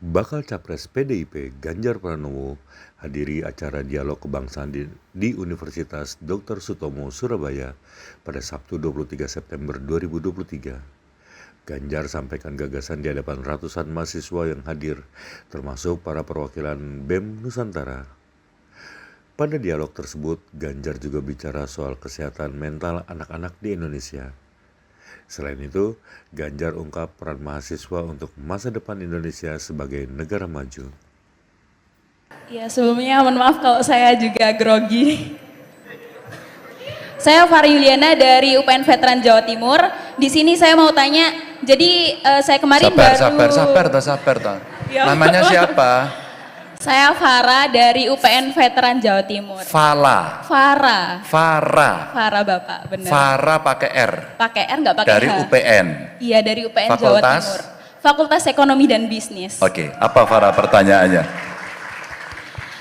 Bakal Capres PDIP Ganjar Pranowo hadiri acara dialog kebangsaan di Universitas Dr. Sutomo Surabaya pada Sabtu 23 September 2023. Ganjar sampaikan gagasan di hadapan ratusan mahasiswa yang hadir, termasuk para perwakilan BEM Nusantara. Pada dialog tersebut, Ganjar juga bicara soal kesehatan mental anak-anak di Indonesia. Selain itu, Ganjar ungkap peran mahasiswa untuk masa depan Indonesia sebagai negara maju. Ya, sebelumnya mohon maaf kalau saya juga grogi. Saya Fara Yuliana dari UPN Veteran Jawa Timur. Di sini saya mau tanya, jadi saya kemarin Sabar. Ya, Namanya siapa? Saya Fara dari UPN Veteran Jawa Timur. Fala. Fara Bapak, benar. Fara pakai R. Pakai R nggak pakai H. Dari UPN. Iya, dari UPN Jawa Fakultas? Timur. Fakultas Ekonomi dan Bisnis. Oke, apa Fara pertanyaannya?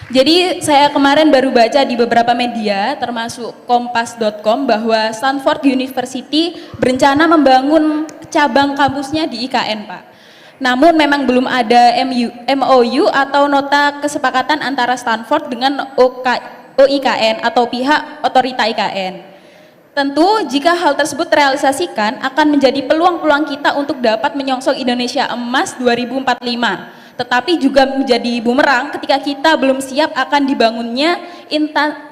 Jadi saya kemarin baru baca di beberapa media termasuk kompas.com bahwa Stanford University berencana membangun cabang kampusnya di IKN, Pak. Namun memang belum ada MOU atau nota kesepakatan antara Stanford dengan OIKN atau pihak otorita IKN. Tentu jika hal tersebut terrealisasikan akan menjadi peluang-peluang kita untuk dapat menyongsong Indonesia Emas 2045. Tetapi juga menjadi bumerang ketika kita belum siap akan dibangunnya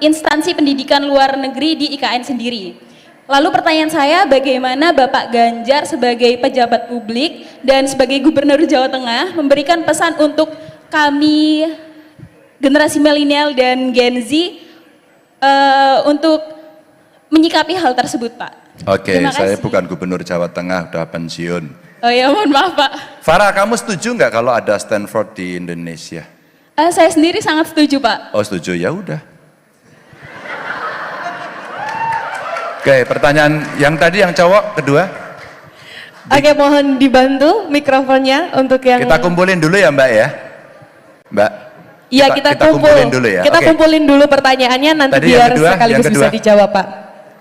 instansi pendidikan luar negeri di IKN sendiri. Lalu pertanyaan saya, bagaimana Bapak Ganjar sebagai pejabat publik dan sebagai Gubernur Jawa Tengah memberikan pesan untuk kami generasi milenial dan Gen Z untuk menyikapi hal tersebut, Pak? Oke, saya bukan Gubernur Jawa Tengah, udah pensiun. Oh ya, mohon maaf, Pak. Farah, kamu setuju nggak kalau ada Stanford di Indonesia? Saya sendiri sangat setuju, Pak. Oh, setuju, ya udah. Oke, pertanyaan yang tadi yang cowok kedua. Oke, mohon dibantu mikrofonnya untuk yang... Kita kumpulin dulu ya, Mbak ya. Mbak. Iya, kita kumpulin dulu ya. Kita kumpulin dulu pertanyaannya nanti Tadi biar kedua, sekaligus bisa dijawab, Pak.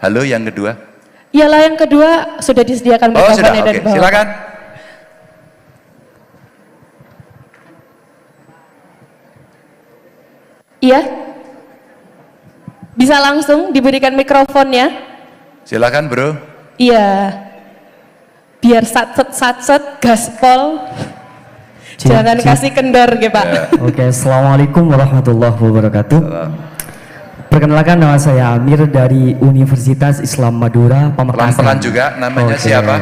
Halo, yang kedua. Iyalah, yang kedua sudah disediakan mikrofonnya dari bawah. Silakan. Iya. Bisa langsung diberikan mikrofonnya. Silakan, Bro. Iya. Biar satset gaspol. Jangan kasih kendor, ya, Pak. Ya. Oke, assalamualaikum warahmatullahi wabarakatuh. Perkenalkan, nama saya Amir dari Universitas Islam Madura, Pamekasan. Pelan-pelan juga, namanya siapa?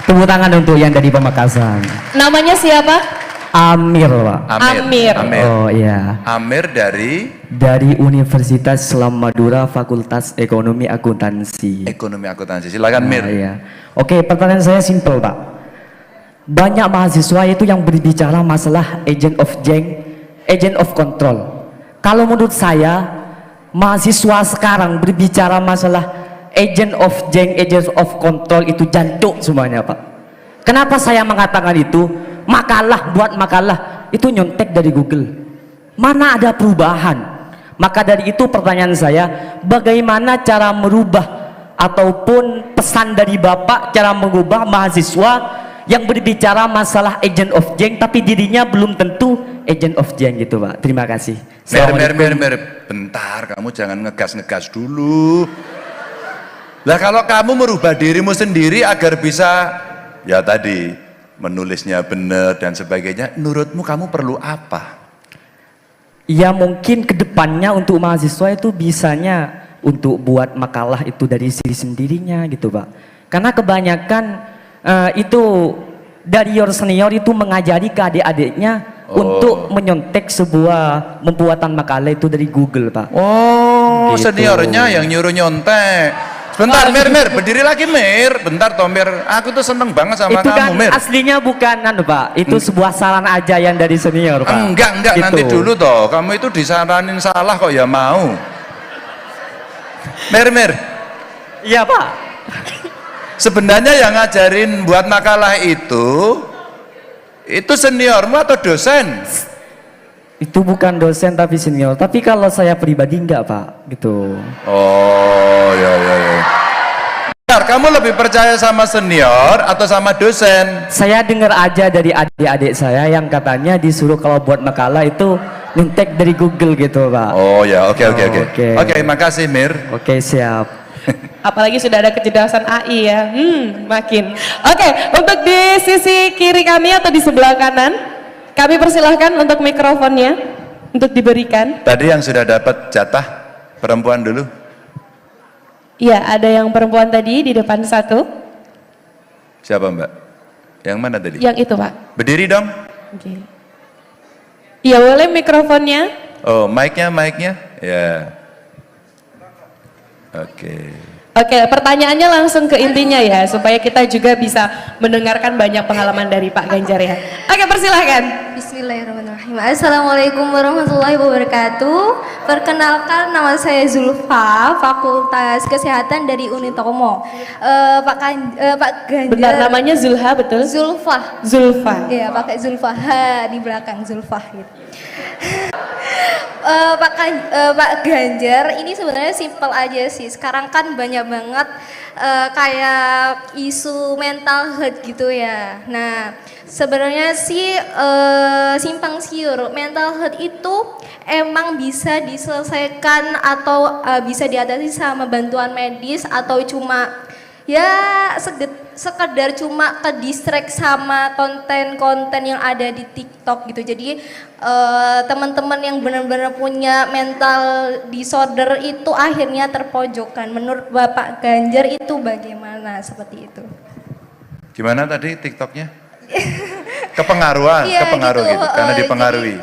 Tepuk tangan untuk yang dari Pamekasan. Namanya siapa? Amir, Pak. Amir. Oh iya. Amir Dari Universitas Islam Madura, Fakultas Ekonomi Akuntansi. Ekonomi Akuntansi. Silakan, Mir. Iya. Oke, pertanyaan saya simpel, Pak. Banyak mahasiswa itu yang berbicara masalah agent of change, agent of control. Kalau menurut saya, mahasiswa sekarang berbicara masalah agent of change, agent of control itu jantung semuanya, Pak. Kenapa saya mengatakan itu? Buat makalah itu nyontek dari Google. Mana ada perubahan? Maka dari itu pertanyaan saya, bagaimana cara merubah ataupun pesan dari Bapak cara mengubah mahasiswa yang berbicara masalah agent of change tapi dirinya belum tentu agent of change gitu, Pak. Terima kasih. Mir, bentar, kamu jangan ngegas dulu. Lah kalau kamu merubah dirimu sendiri agar bisa, ya tadi, menulisnya benar dan sebagainya, menurutmu kamu perlu apa? Ya mungkin kedepannya untuk mahasiswa itu bisanya untuk buat makalah itu dari diri sendirinya gitu, Pak. Karena kebanyakan itu dari senior itu mengajari ke adik-adiknya untuk menyontek sebuah pembuatan makalah itu dari Google, Pak. Oh, gitu. Seniornya yang nyuruh nyontek. Sebentar, Mir, berdiri lagi, Mir. Bentar, toh, Mir. Aku tuh seneng banget sama itu kamu, kan Mir. aslinya bukan, Pak. Itu sebuah saran aja yang dari senior, Pak. Enggak, gitu. Nanti dulu toh. Kamu itu disaranin salah kok ya mau. Mir. Iya, Pak. Sebenarnya yang ngajarin buat makalah itu seniormu atau dosen? Itu bukan dosen tapi senior. Tapi kalau saya pribadi enggak, Pak. Gitu. Oh, ya. Kamu lebih percaya sama senior atau sama dosen? Saya dengar aja dari adik-adik saya yang katanya disuruh kalau buat makalah itu ngintek dari Google gitu, Pak. Oh ya, oke. Oke. Oke, makasih Mir. Oke, siap. Apalagi sudah ada kecerdasan AI ya, makin. Oke, untuk di sisi kiri kami atau di sebelah kanan, kami persilahkan untuk mikrofonnya untuk diberikan. Tadi yang sudah dapat jatah perempuan dulu. Iya, ada yang perempuan tadi di depan satu. Siapa Mbak? Yang mana tadi? Yang itu, Pak. Berdiri dong. Oke. Iya, boleh mikrofonnya. Oh, mic-nya. Ya. Oke. Oke, pertanyaannya langsung ke intinya ya, supaya kita juga bisa mendengarkan banyak pengalaman dari Pak Ganjar ya. Oke, persilahkan. Bismillahirrahmanirrahim. Assalamualaikum warahmatullahi wabarakatuh. Perkenalkan, nama saya Zulfa, Fakultas Kesehatan dari Unitomo. Pak Ganjar. Benar, namanya Zulha, betul? Zulfa. Zulfa. Iya, pakai Zulfa di belakang Zulfa gitu. Pak Ganjar, ini sebenarnya simpel aja sih. Sekarang kan banyak banget kayak isu mental health gitu ya. Nah, sebenarnya sih simpang siur. Mental health itu emang bisa diselesaikan atau bisa diatasi sama bantuan medis atau cuma ya sekedar cuma ke distract sama konten-konten yang ada di TikTok gitu. Jadi teman-teman yang benar-benar punya mental disorder itu akhirnya terpojokkan. Menurut Bapak Ganjar itu bagaimana seperti itu? Gimana tadi TikToknya? Kepengaruhan, Iya, kepengaruh gitu, karena dipengaruhi.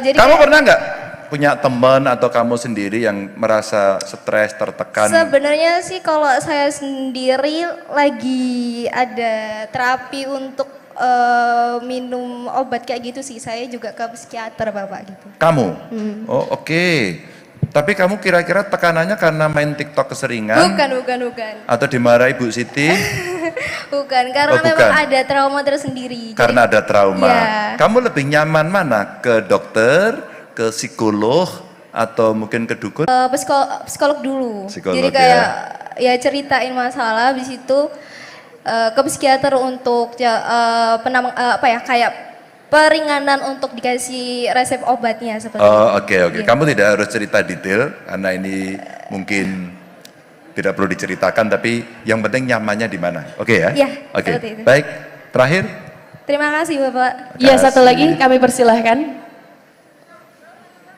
Jadi Kamu pernah nggak punya teman atau kamu sendiri yang merasa stres, tertekan? sebenarnya sih kalau saya sendiri lagi ada terapi untuk minum obat kayak gitu sih. Saya juga ke psikiater Bapak gitu. Kamu? Oh oke. Tapi kamu kira-kira tekanannya karena main TikTok keseringan? Bukan. Atau dimarahi Bu Siti? Bukan, karena Oh, bukan. memang ada trauma tersendiri. Karena ada trauma. Iya. Kamu lebih nyaman mana? Ke dokter, ke psikolog, atau mungkin ke dukun? Psikolog dulu. Psikolog, Jadi kayak ya ceritain masalah, habis itu ke psikiater untuk kayak peringanan untuk dikasih resep obatnya seperti itu. Oh oke. Iya. Kamu tidak harus cerita detail karena ini mungkin tidak perlu diceritakan, tapi yang penting nyamannya di mana. Oke ya? Iya, Oke. seperti itu. Baik. Terakhir. Terima kasih Bapak. Iya, satu lagi kami persilahkan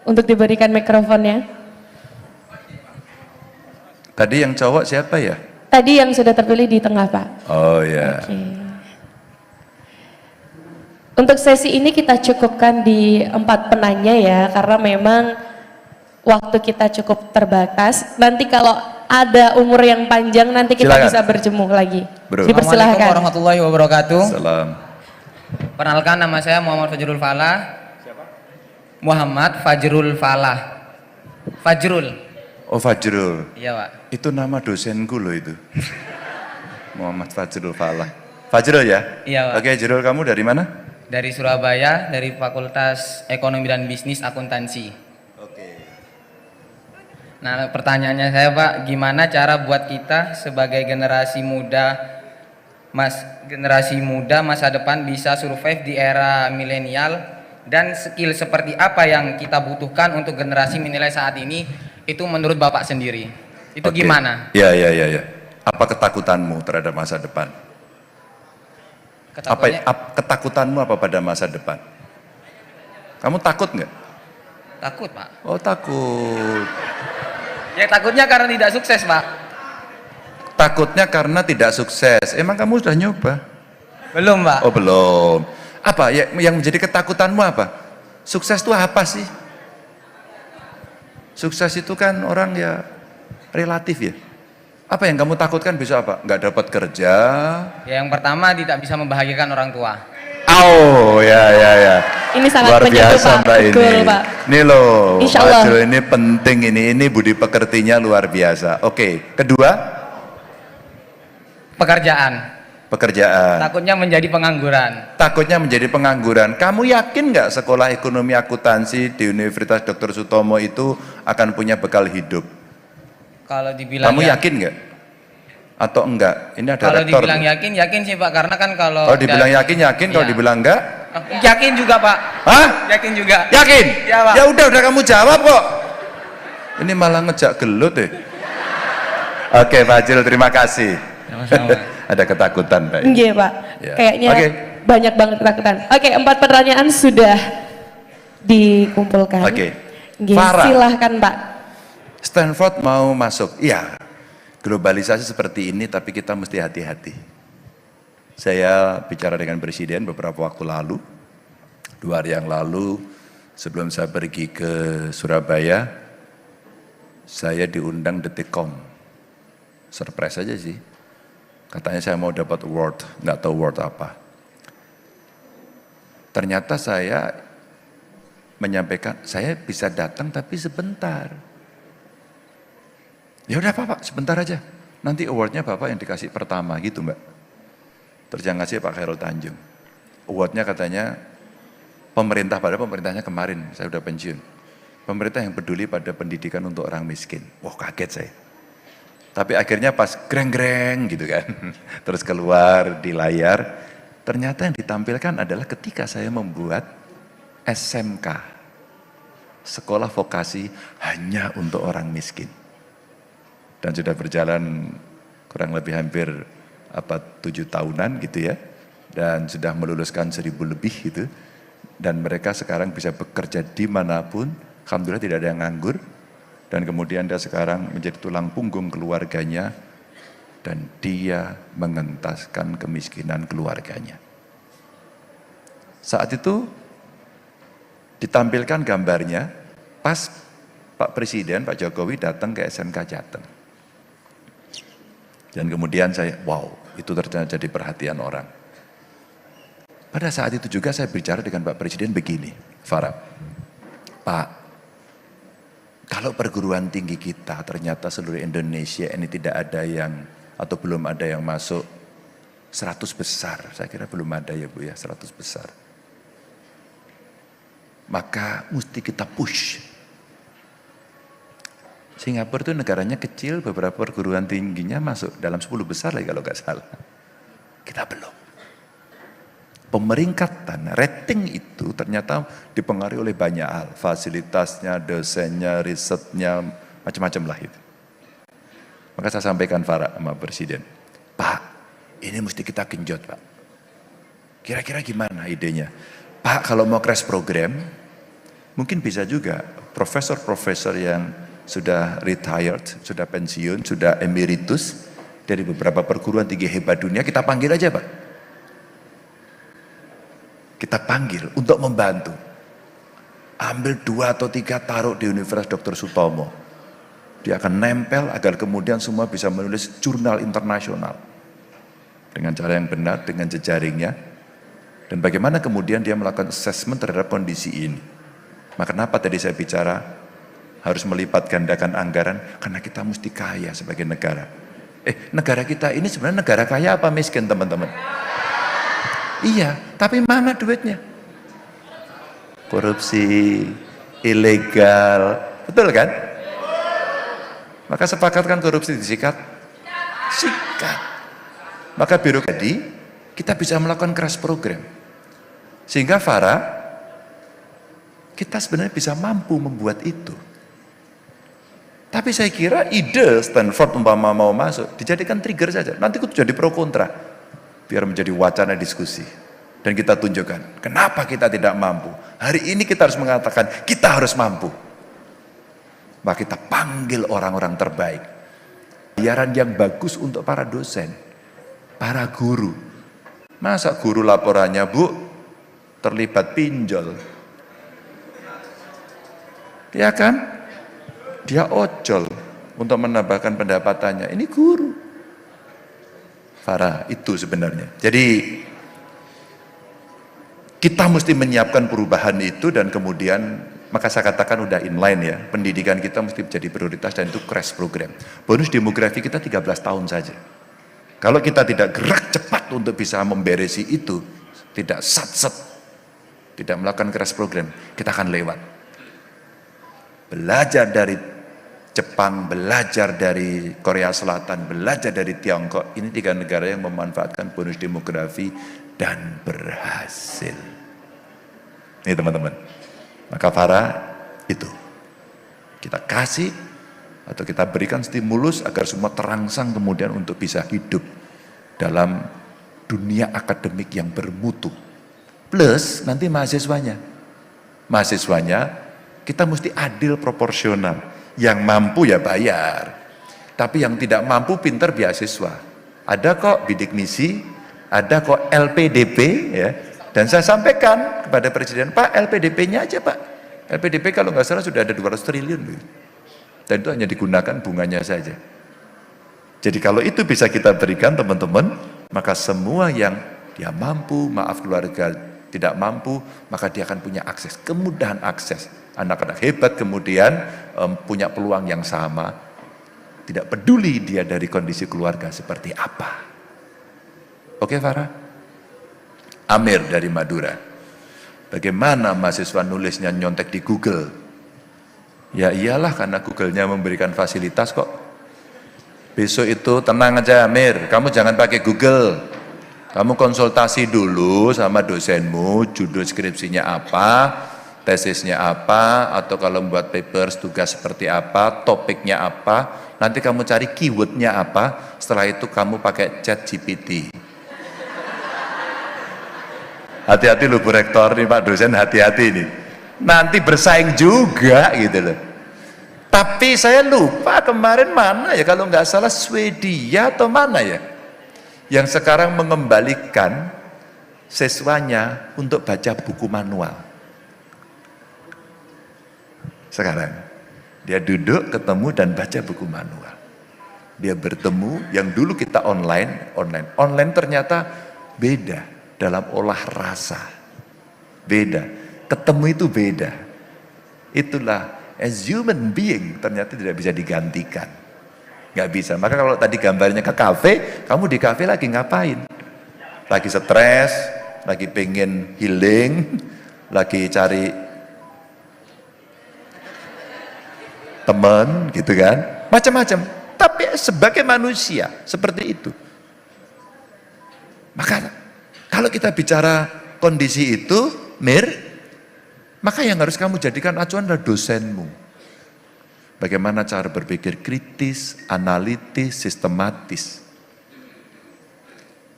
untuk diberikan mikrofonnya. Tadi yang cowok siapa ya? Tadi yang sudah terpilih di tengah, Pak. Oh ya. Oke. Untuk sesi ini kita cukupkan di 4 penanya ya, karena memang waktu kita cukup terbatas. Nanti kalau ada umur yang panjang nanti kita Silakan. bisa berjemur lagi. Bro. Assalamualaikum Dipersilahkan. warahmatullahi wabarakatuh. Salam. Perkenalkan, nama saya Muhammad Fajrul Falah. Muhammad Fajrul Falah. Fajrul. Oh Fajrul. Iya, Pak. Itu nama dosenku loh itu. Muhammad Fajrul Falah. Fajrul ya? Iya, Pak. Oke, Jrul, kamu dari mana? Dari Surabaya, dari Fakultas Ekonomi dan Bisnis Akuntansi. Oke. Nah, pertanyaannya saya, Pak, gimana cara buat kita sebagai generasi muda masa depan bisa survive di era milenial, dan skill seperti apa yang kita butuhkan untuk generasi milenial saat ini itu menurut Bapak sendiri? Itu Oke. gimana? Ya. Apa ketakutanmu terhadap masa depan? Ketakutanmu apa pada masa depan? Kamu takut nggak? Takut, Pak. Oh takut. Ya takutnya karena tidak sukses, Pak. Takutnya karena tidak sukses. Emang kamu sudah nyoba? Belum, Pak. Oh belum. Apa yang menjadi ketakutanmu apa? Sukses itu apa sih? Sukses itu kan orang ya relatif ya. Apa yang kamu takutkan bisa apa? Nggak dapat kerja. Ya, yang pertama tidak bisa membahagiakan orang tua. Oh ya. Ini sangat Luar menyentuh, biasa Pak. Mbak Betul, ini. Pak. Ini loh, Insya Pak Allah. Jo, ini penting ini budi pekertinya luar biasa. Oke, kedua pekerjaan. Takutnya menjadi pengangguran. Takutnya menjadi pengangguran. Kamu yakin nggak sekolah ekonomi akuntansi di Universitas Dr. Sutomo itu akan punya bekal hidup? Kalau dibilang Kamu ya, yakin nggak? atau enggak? Ini ada Kalau rektor. dibilang yakin, yakin sih Pak, karena kan kalau Kalau dibilang yakin, yakin. Kalau Iya. dibilang enggak? Yakin juga Pak. Hah? Yakin juga. Yakin? Iya, Pak. Ya udah kamu jawab kok. Ini malah ngejak gelut deh. Oke, Pak Jil, terima kasih. Sama-sama. Ada ketakutan, Pak. Iya Pak, Ya. kayaknya Oke. banyak banget ketakutan. Oke, 4 pertanyaan sudah dikumpulkan. Oke. Nggih, Farah. silahkan Pak. Stanford mau masuk. Iya. Globalisasi seperti ini tapi kita mesti hati-hati. Saya bicara dengan Presiden beberapa waktu lalu. 2 hari yang lalu sebelum saya pergi ke Surabaya, saya diundang Detikcom. Surprise aja sih. Katanya saya mau dapat award, nggak tahu award apa. Ternyata saya menyampaikan, saya bisa datang tapi sebentar. Ya udah Pak, sebentar aja. Nanti awardnya Bapak yang dikasih pertama gitu Mbak. Terus yang ngasih Pak Khairul Tanjung. Awardnya katanya pemerintah, padahal pemerintahnya kemarin, saya udah pensiun. Pemerintah yang peduli pada pendidikan untuk orang miskin. Wah kaget saya. Tapi akhirnya pas greng-greng gitu kan. Terus keluar di layar. Ternyata yang ditampilkan adalah ketika saya membuat SMK. Sekolah vokasi hanya untuk orang miskin. Dan sudah berjalan kurang lebih hampir 7 tahunan gitu ya. Dan sudah meluluskan 1000 lebih gitu. Dan mereka sekarang bisa bekerja dimanapun. Alhamdulillah tidak ada yang nganggur. Dan kemudian dia sekarang menjadi tulang punggung keluarganya. Dan dia mengentaskan kemiskinan keluarganya. Saat itu ditampilkan gambarnya pas Pak Presiden, Pak Jokowi datang ke SMK Jateng. Dan kemudian saya, wow, itu ternyata jadi perhatian orang. Pada saat itu juga saya bicara dengan Pak Presiden begini, Farah, Pak, kalau perguruan tinggi kita ternyata seluruh Indonesia ini tidak ada yang, atau belum ada yang masuk 100 besar, saya kira belum ada ya Bu ya, 100 besar. Maka mesti kita push. Singapura itu negaranya kecil, beberapa perguruan tingginya masuk dalam 10 besar lagi kalau nggak salah. Kita belum. Pemeringkatan, rating itu ternyata dipengaruhi oleh banyak hal. Fasilitasnya, dosennya, risetnya, macam-macam lah itu. Maka saya sampaikan Farah sama Presiden. Pak, ini mesti kita genjot Pak. Kira-kira gimana idenya? Pak, kalau mau crash program, mungkin bisa juga profesor-profesor yang sudah retired, sudah pensiun, sudah emeritus dari beberapa perguruan tinggi hebat dunia, kita panggil aja Pak. Kita panggil untuk membantu. Ambil 2 atau 3 taruh di Universitas Dr. Sutomo. Dia akan nempel agar kemudian semua bisa menulis jurnal internasional. Dengan cara yang benar, dengan jejaringnya. Dan bagaimana kemudian dia melakukan assessment terhadap kondisi ini. Maka kenapa tadi saya bicara harus melipat gandakan anggaran? Karena kita mesti kaya sebagai negara. Negara kita ini sebenarnya negara kaya apa miskin teman-teman? Iya, tapi mana duitnya? Korupsi, ilegal, betul kan? Maka sepakatkan korupsi disikat? Sikat. Maka birokrasi kita bisa melakukan crash program. Sehingga Farah, kita sebenarnya bisa mampu membuat itu. Tapi saya kira ide Stanford umpama mau masuk, dijadikan trigger saja. Nanti itu jadi pro kontra. Biar menjadi wacana diskusi. Dan kita tunjukkan, kenapa kita tidak mampu. Hari ini kita harus mengatakan, kita harus mampu. Maka kita panggil orang-orang terbaik. Bayaran yang bagus untuk para dosen, para guru. Masa guru laporannya, Bu, terlibat pinjol. Ya kan? Dia ojol untuk menambahkan pendapatannya. Ini guru. Farah, itu sebenarnya. Jadi kita mesti menyiapkan perubahan itu dan kemudian maka saya katakan udah inline ya. Pendidikan kita mesti menjadi prioritas dan itu crash program. Bonus demografi kita 13 tahun saja. Kalau kita tidak gerak cepat untuk bisa memberesi itu, tidak sat-set, tidak melakukan crash program, kita akan lewat. Belajar dari Jepang belajar dari Korea Selatan, belajar dari Tiongkok. Ini 3 negara yang memanfaatkan bonus demografi dan berhasil. Ini teman-teman. Maka Farah itu kita kasih atau kita berikan stimulus agar semua terangsang kemudian untuk bisa hidup dalam dunia akademik yang bermutu. Plus nanti mahasiswanya kita mesti adil proporsional. Yang mampu ya bayar, tapi yang tidak mampu pinter beasiswa. Ada kok bidik misi, ada kok LPDP ya. Dan saya sampaikan kepada Presiden, Pak LPDP-nya aja Pak. LPDP kalau nggak salah sudah ada 200 triliun. Dan itu hanya digunakan bunganya saja. Jadi kalau itu bisa kita berikan teman-teman, maka semua yang dia mampu, maaf keluarga tidak mampu, maka dia akan punya akses, kemudahan akses. Anak-anak hebat kemudian punya peluang yang sama, tidak peduli dia dari kondisi keluarga seperti apa. Oke Farah? Amir dari Madura, bagaimana mahasiswa nulisnya nyontek di Google? Ya iyalah, karena Google-nya memberikan fasilitas kok. Besok itu tenang aja Amir, kamu jangan pakai Google. Kamu konsultasi dulu sama dosenmu, judul skripsinya apa, tesisnya apa, atau kalau membuat papers tugas seperti apa, topiknya apa, nanti kamu cari keywordnya apa, setelah itu kamu pakai chat GPT. Hati-hati loh Bu Rektor nih Pak dosen, hati-hati nih, nanti bersaing juga gitu loh. Tapi saya lupa kemarin mana ya, kalau nggak salah Swedia atau mana ya, yang sekarang mengembalikan siswanya untuk baca buku manual. Sekarang dia duduk, ketemu dan baca buku manual. Dia bertemu, yang dulu kita online ternyata beda dalam olah rasa, beda, ketemu itu beda. Itulah as human being ternyata tidak bisa digantikan, nggak bisa. Maka kalau tadi gambarnya ke kafe, kamu di kafe lagi ngapain? Lagi stres, lagi pengen healing, lagi cari teman gitu kan, macam-macam. Tapi sebagai manusia seperti itu. Maka kalau kita bicara kondisi itu, Mir, maka yang harus kamu jadikan acuan adalah dosenmu. Bagaimana cara berpikir kritis, analitis, sistematis.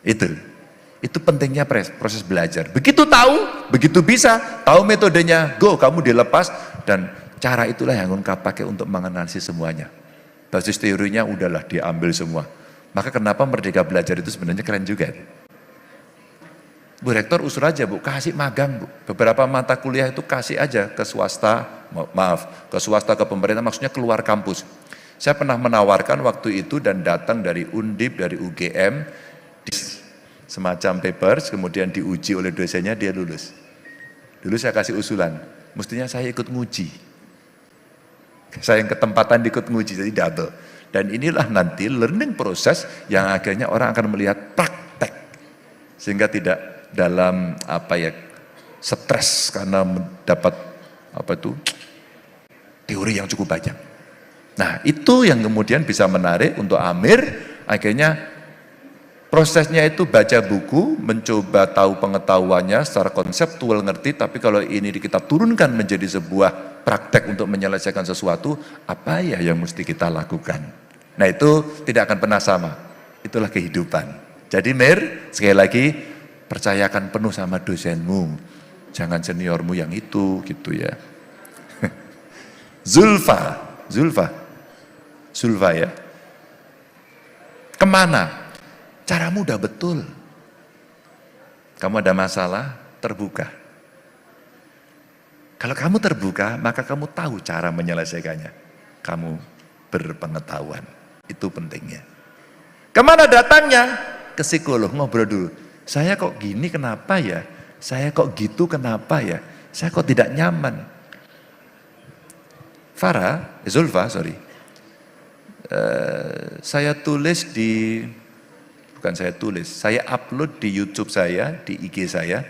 Itu pentingnya proses belajar. Begitu tahu, begitu bisa, tahu metodenya, go, kamu dilepas, dan cara itulah yang engkau pakai untuk menganalisis semuanya. Basis teorinya udahlah diambil semua. Maka kenapa Merdeka Belajar itu sebenarnya keren juga. Bu Rektor usul aja Bu, kasih magang Bu. Beberapa mata kuliah itu kasih aja ke swasta, ke swasta, ke pemerintah, maksudnya keluar kampus. Saya pernah menawarkan waktu itu dan datang dari Undip, dari UGM, semacam papers, kemudian diuji oleh dosennya, dia lulus. Dulu saya kasih usulan, mestinya saya ikut nguji. Saya yang ketempatan ikut nguji, jadi double. Dan inilah nanti learning proses yang akhirnya orang akan melihat praktek. Sehingga tidak dalam stres karena mendapat teori yang cukup banyak. Nah itu yang kemudian bisa menarik untuk Amir, akhirnya prosesnya itu baca buku, mencoba tahu pengetahuannya secara konseptual ngerti, tapi kalau ini kita turunkan menjadi sebuah praktek untuk menyelesaikan sesuatu, apa ya yang mesti kita lakukan? Nah itu tidak akan pernah sama, itulah kehidupan. Jadi Mir, sekali lagi, percayakan penuh sama dosenmu, jangan seniormu yang itu, gitu ya. Zulfa ya, kemana? Caramu udah betul. Kamu ada masalah, terbuka. Kalau kamu terbuka, maka kamu tahu cara menyelesaikannya. Kamu berpengetahuan. Itu pentingnya. Kemana datangnya? Ke psikolog, ngobrol dulu. Saya kok gini kenapa ya? Saya kok gitu kenapa ya? Saya kok tidak nyaman? Zulfa, saya tulis saya upload di YouTube saya, di IG saya,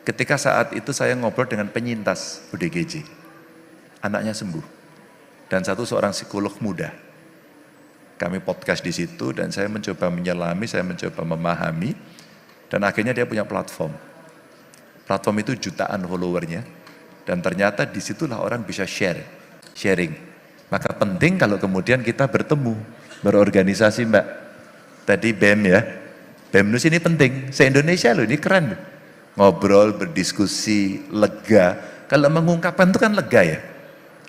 ketika saat itu saya ngobrol dengan penyintas UDGJ, anaknya sembuh. dan satu seorang psikolog muda. Kami podcast di situ dan saya mencoba menyelami, saya mencoba memahami, dan akhirnya dia punya platform. Platform itu jutaan followernya, dan ternyata disitulah orang bisa sharing. Maka penting kalau kemudian kita bertemu, berorganisasi Mbak. Tadi BEM ya, BEMNUS ini penting, se-Indonesia loh, ini keren. Ngobrol, berdiskusi, lega. Kalau mengungkapkan itu kan lega ya,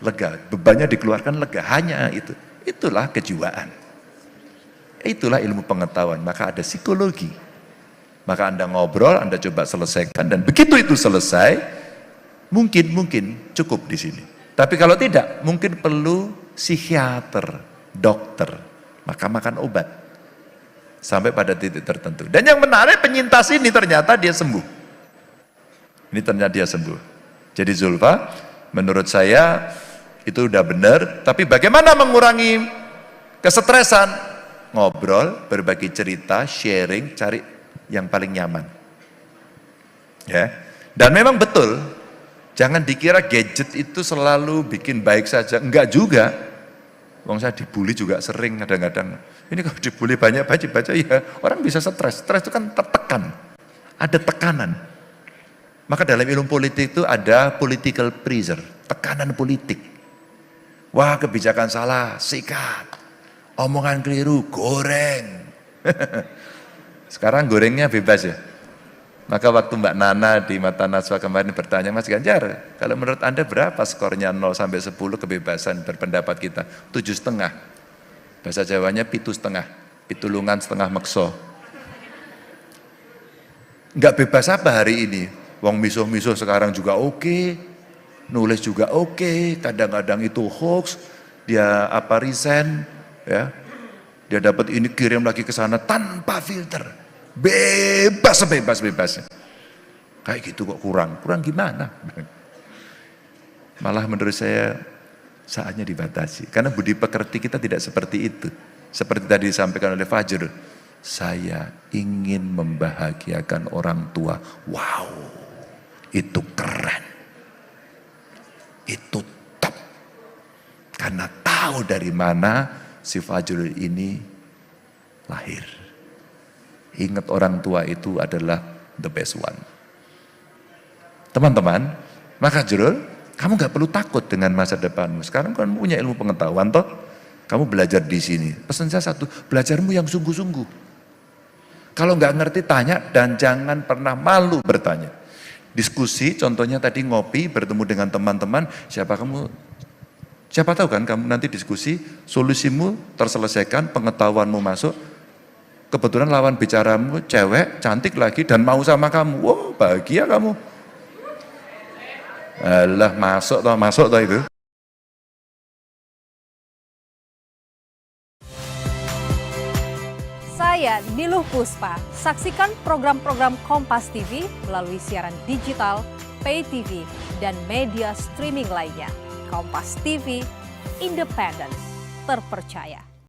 lega, bebannya dikeluarkan lega, hanya itu. Itulah kejiwaan. Itulah ilmu pengetahuan, maka ada psikologi. Maka Anda ngobrol, Anda coba selesaikan, dan begitu itu selesai, mungkin cukup di sini. Tapi kalau tidak, mungkin perlu psikiater, dokter, maka makan obat. Sampai pada titik tertentu. Dan yang menarik, penyintas ini ternyata dia sembuh. Ini ternyata dia sembuh. Jadi Zulfa, menurut saya itu udah benar, tapi bagaimana mengurangi kesetresan? Ngobrol, berbagi cerita, sharing, cari yang paling nyaman. Ya. Dan memang betul, jangan dikira gadget itu selalu bikin baik saja, enggak juga. Wong saya dibully juga sering kadang-kadang. Ini kalau dibully banyak baca ya, orang bisa stres. Stres itu kan tertekan. Ada tekanan. Maka dalam ilmu politik itu ada political pressure, tekanan politik. Wah, kebijakan salah, sikat. Omongan keliru, goreng. Sekarang gorengnya bebas ya. Maka waktu Mbak Nana di Mata Najwa kemarin bertanya, Mas Ganjar, kalau menurut Anda berapa skornya 0 sampai 10 kebebasan berpendapat kita? 7,5. Bahasa Jawanya 7,5. Pitulungan setengah mekso. Enggak bebas apa hari ini? Wong misuh-misuh sekarang juga oke, nulis juga oke, kadang-kadang itu hoax, dia resign, ya, dia dapat ini kirim lagi ke sana tanpa filter, bebasnya. Kayak gitu kok kurang gimana? Malah menurut saya saatnya dibatasi, karena budi pekerti kita tidak seperti itu. Seperti tadi disampaikan oleh Fajr, saya ingin membahagiakan orang tua. Wow, itu keren, itu top, karena tahu dari mana si Fajrul ini lahir. Ingat orang tua itu adalah the best one. Teman-teman, maka Jurul, kamu gak perlu takut dengan masa depanmu. Sekarang kamu punya ilmu pengetahuan toh, kamu belajar di sini. Pesan saya satu, belajarmu yang sungguh-sungguh. Kalau nggak ngerti tanya, dan jangan pernah malu bertanya. Diskusi, contohnya tadi ngopi, bertemu dengan teman-teman, siapa tahu kan kamu nanti diskusi, solusimu terselesaikan, pengetahuanmu masuk, kebetulan lawan bicaramu cewek, cantik lagi, dan mau sama kamu, wow bahagia kamu. Alah, masuk toh itu. Saya Niluh Puspa. Saksikan program-program Kompas TV melalui siaran digital, pay TV, dan media streaming lainnya. Kompas TV, independen, terpercaya.